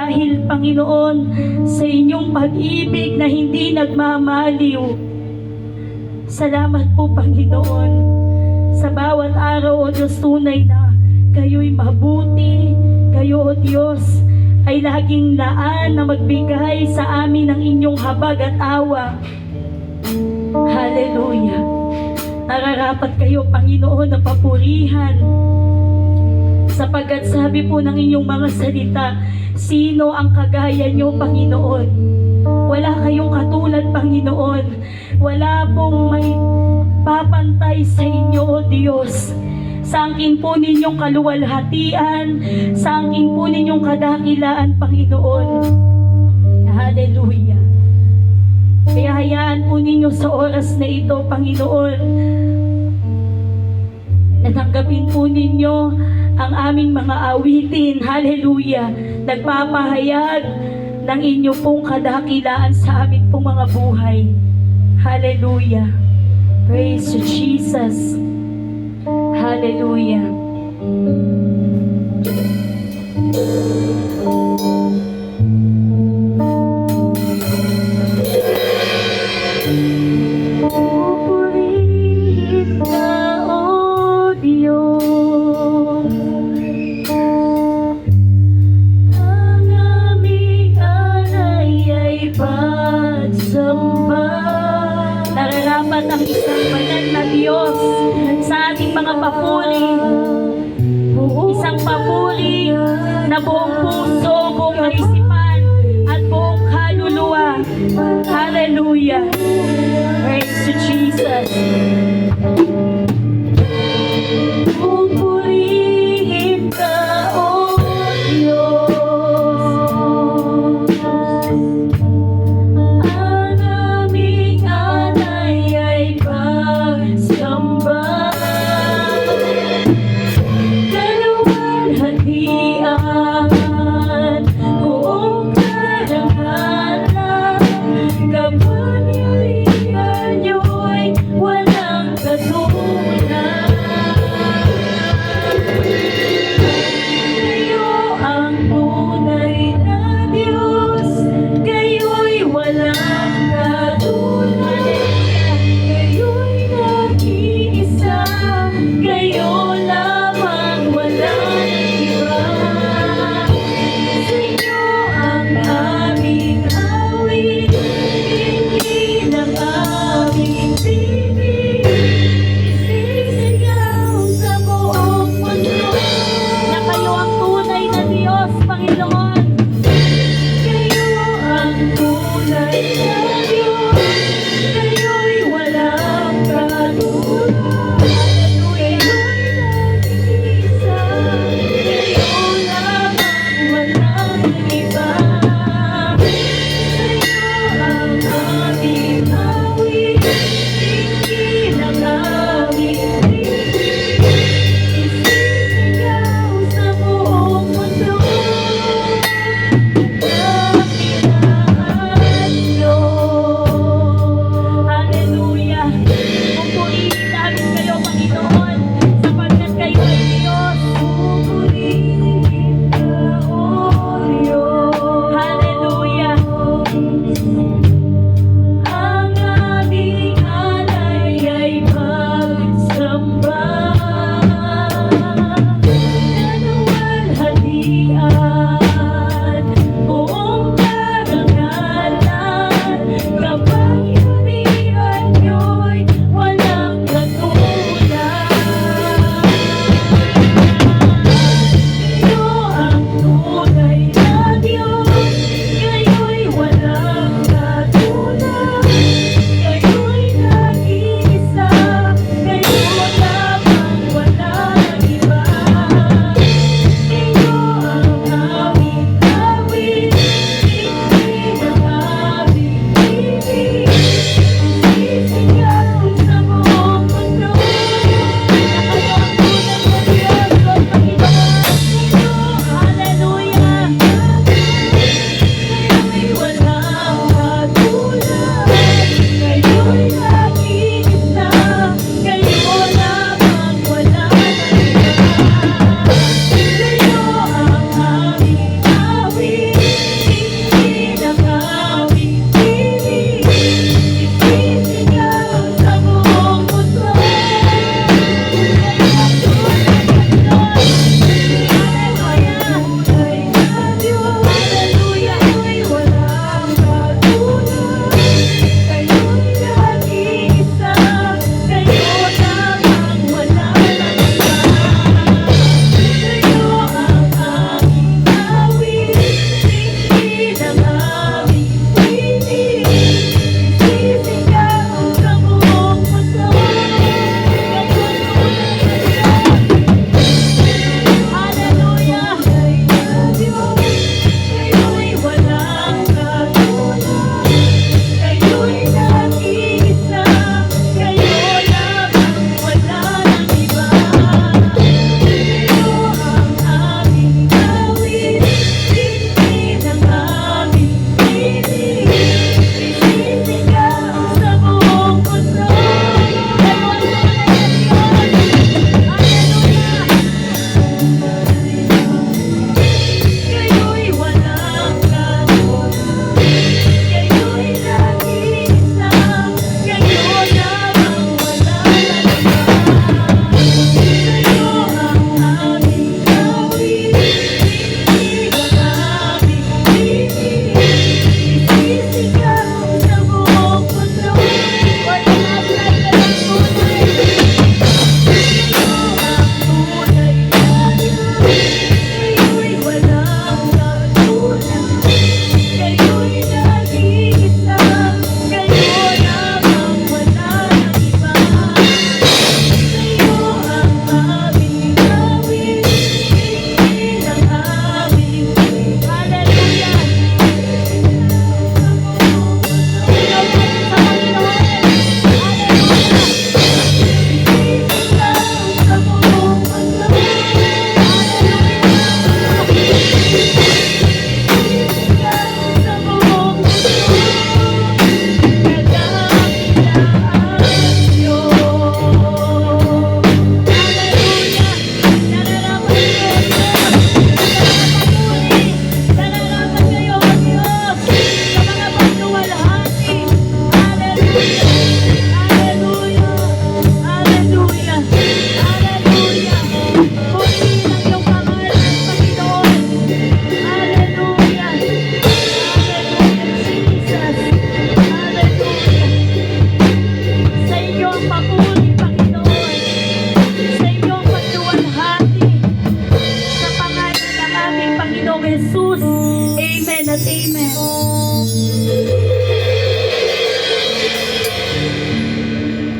dahil, Panginoon, sa inyong pag-ibig na hindi nagmamaliw. Salamat po, Panginoon, sa bawat araw, O Diyos, tunay na kayo'y mabuti. Kayo, O Diyos, ay laging laan na magbigay sa amin ng inyong habag at awa. Hallelujah. Nararapat kayo, Panginoon, na papurihan, sapagkat sabi po ng inyong mga salita, sino ang kagaya nyo, Panginoon? Wala kayong katulad, Panginoon. Wala pong may papantay sa inyo, O Diyos. Sa angkin po ninyong kaluwalhatian, sa angkin po ninyong kadakilaan, Panginoon. Hallelujah. Kaya hayaan po ninyo sa oras na ito, Panginoon, natanggapin po ninyo ang aming mga awitin. Hallelujah. Nagpapahayag ng inyo pong kadakilaan sa amin pong mga buhay. Hallelujah. Praise you, Jesus. Hallelujah. Pupurihin ka, O Diyos, ang aming alay ay pagsamba. Nararapat ang isang banal na Diyos sa ating mga papuri. Isang papuri na buong puso, buong kaisipan, at buong kaluluwa. Hallelujah. Praise to Jesus. Pupurihin ka, O Diyos, ang aming alay ay pagsamba. Kaluwalhatian, buong karangalan, kapangyarihan Amen.